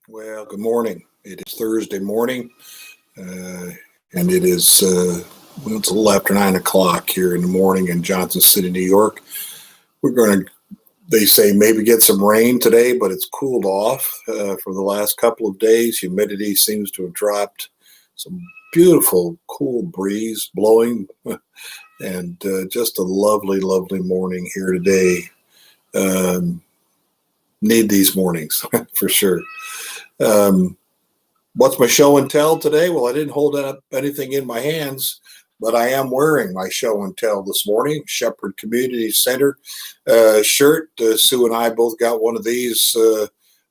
Well, good morning. It is Thursday morning, uh, and it is it's a little after 9 o'clock here in the morning in Johnson City, New York. We're going to, they say, maybe get some rain today, but it's cooled off for the last couple of days. Humidity seems to have dropped. Some beautiful, cool breeze blowing, and just a lovely, lovely morning here today. Um, Need these mornings for sure. Um, What's my show and tell today? Well, I didn't hold up anything in my hands, but I am wearing my show and tell this morning. Shepherd Community Center shirt. Sue and I both got one of these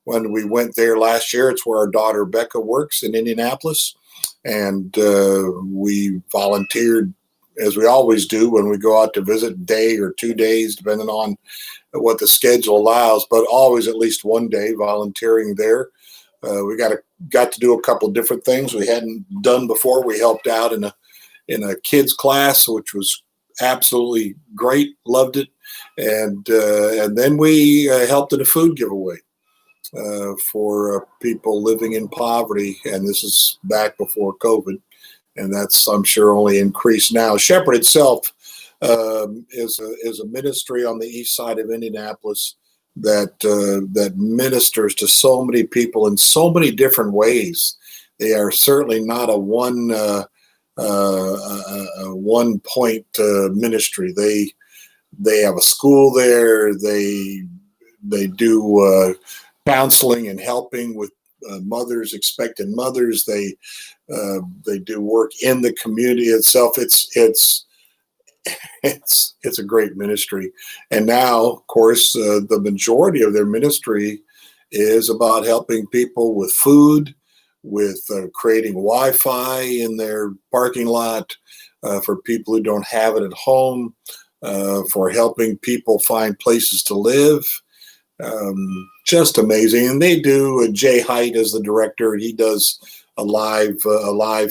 when we went there last year. It's where our daughter Becca works in Indianapolis, and we volunteered as we always do when we go out to visit, a day or 2 days, depending on what the schedule allows, but always at least one day volunteering there. We got to do a couple of different things we hadn't done before. We helped out in a kids class, which was absolutely great. Loved it, and then we helped in a food giveaway for people living in poverty. And this is back before COVID, and that's, I'm sure, only increased now. Shepherd itself is a ministry on the east side of Indianapolis that ministers to so many people in so many different ways. They are certainly not a one point ministry. They have a school there. They do counseling and helping with mothers, expectant mothers. They do work in the community itself. It's a great ministry. And now, of course, the majority of their ministry is about helping people with food, with creating Wi-Fi in their parking lot, for people who don't have it at home, for helping people find places to live. Just amazing. And they do, Jay Height is the director. He does a live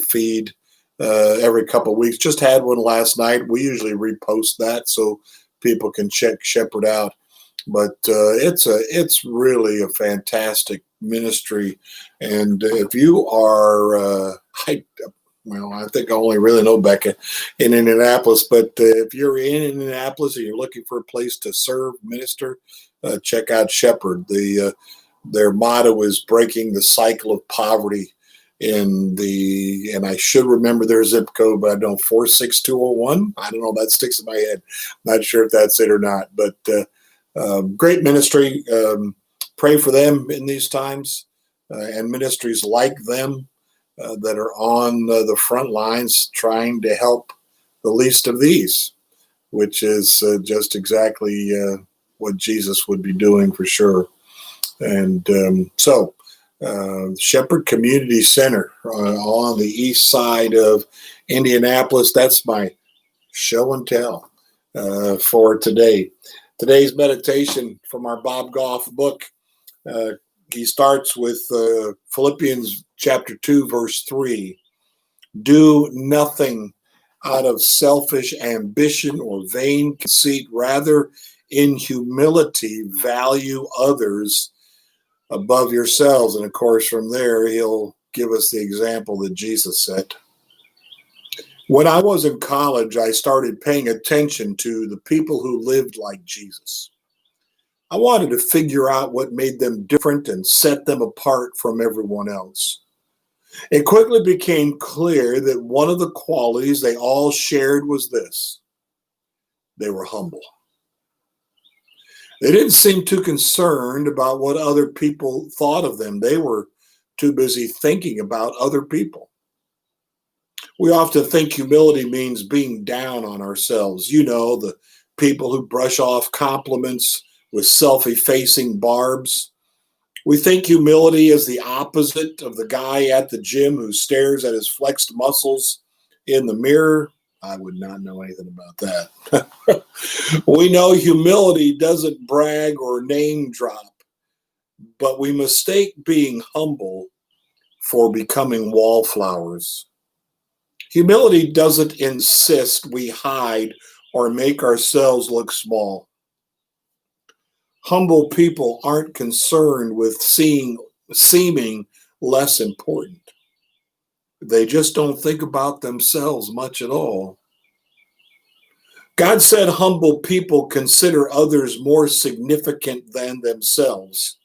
feed every couple of weeks. Just had one last night. We usually repost that so people can check Shepherd out. But it's really a fantastic ministry. And if you are, I think I only really know Becca in Indianapolis, but if you're in Indianapolis and you're looking for a place to serve, minister, check out Shepherd. Their motto is breaking the cycle of poverty and I should remember their zip code, but I don't, 46201. I don't know, that sticks in my head. Not sure if that's it or not, but great ministry. Pray for them in these times, and ministries like them that are on the front lines trying to help the least of these, which is just exactly what Jesus would be doing for sure. And Shepherd Community Center on the east side of Indianapolis. That's my show and tell for today. Today's meditation from our Bob Goff book. He starts with Philippians chapter 2, verse 3. Do nothing out of selfish ambition or vain conceit. Rather, in humility, value others above yourselves. And of course, from there, he'll give us the example that Jesus set. When I was in college, I started paying attention to the people who lived like Jesus. I wanted to figure out what made them different and set them apart from everyone else. It quickly became clear that one of the qualities they all shared was this: they were humble. They didn't seem too concerned about what other people thought of them. They were too busy thinking about other people. We often think humility means being down on ourselves. You know, the people who brush off compliments with self-effacing barbs. We think humility is the opposite of the guy at the gym who stares at his flexed muscles in the mirror. I would not know anything about that. We know humility doesn't brag or name drop, but we mistake being humble for becoming wallflowers. Humility doesn't insist we hide or make ourselves look small. Humble people aren't concerned with seem seeming less important. They just don't think about themselves much at all. God said humble people consider others more significant than themselves.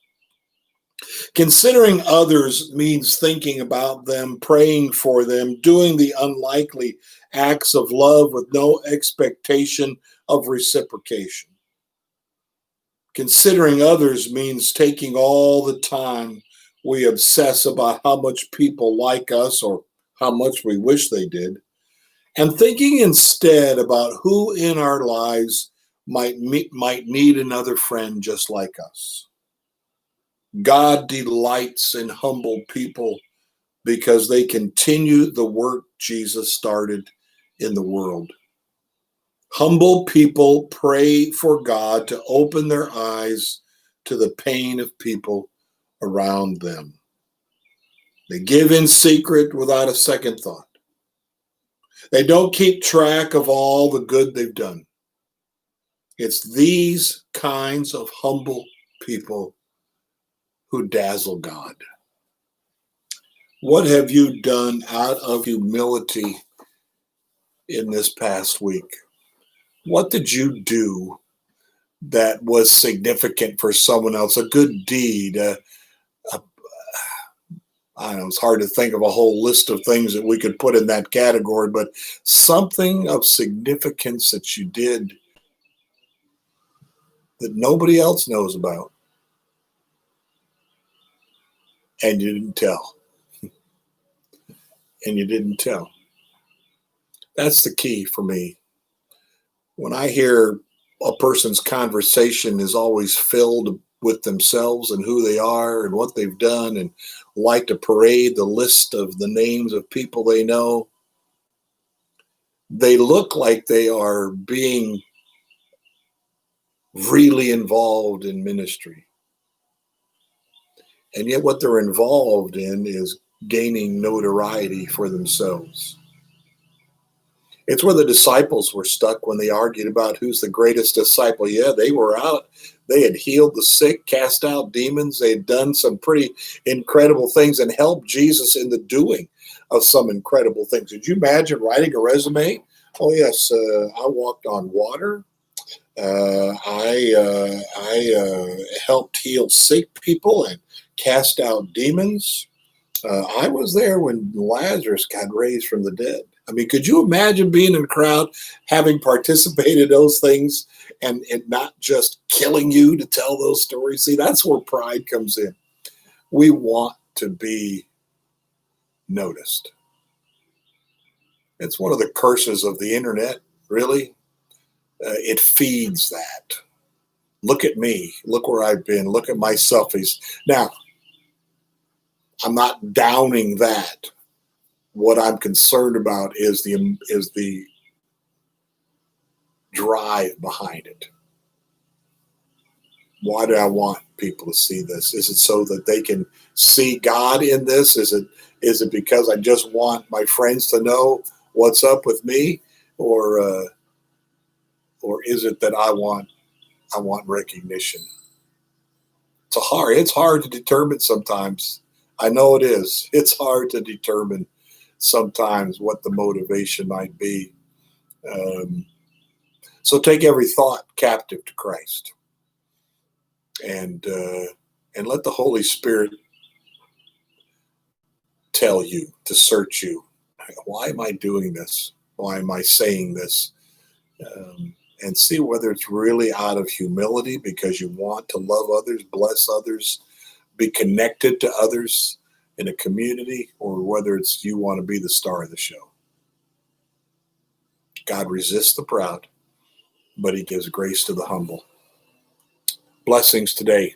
Considering others means thinking about them, praying for them, doing the unlikely acts of love with no expectation of reciprocation. Considering others means taking all the time we obsess about how much people like us or how much we wish they did, and thinking instead about who in our lives might need another friend just like us. God delights in humble people because they continue the work Jesus started in the world. Humble people pray for God to open their eyes to the pain of people around them. They give in secret without a second thought. They don't keep track of all the good they've done. It's these kinds of humble people who dazzle God. What have you done out of humility in this past week? What did you do that was significant for someone else? A good deed. I don't know, it's hard to think of a whole list of things that we could put in that category, but something of significance that you did that nobody else knows about, and you didn't tell. And you didn't tell. That's the key for me. When I hear a person's conversation is always filled with themselves and who they are and what they've done, and like to parade the list of the names of people they know, they look like they are being really involved in ministry. And yet what they're involved in is gaining notoriety for themselves. It's where the disciples were stuck when they argued about who's the greatest disciple. Yeah, they were out. They had healed the sick, cast out demons. They had done some pretty incredible things and helped Jesus in the doing of some incredible things. Did you imagine writing a resume? Oh, yes, I walked on water. I helped heal sick people and cast out demons. I was there when Lazarus got raised from the dead. I mean, could you imagine being in a crowd, having participated in those things, and it not just killing you to tell those stories? See, that's where pride comes in. We want to be noticed. It's one of the curses of the internet, really. It feeds that. Look at me. Look where I've been. Look at my selfies. Now, I'm not downing that. What I'm concerned about is the drive behind it. Why do I want people to see this? Is it so that they can see God in this? Is it because I just want my friends to know what's up with me, or is it that I want recognition? It's hard to determine sometimes. I know it is. It's hard to determine sometimes what the motivation might be. So take every thought captive to Christ, and let the Holy Spirit tell you, to search you. Why am I doing this? Why am I saying this? And see whether it's really out of humility because you want to love others, bless others, be connected to others in a community, or whether it's you want to be the star of the show. God resists the proud, but he gives grace to the humble. Blessings today.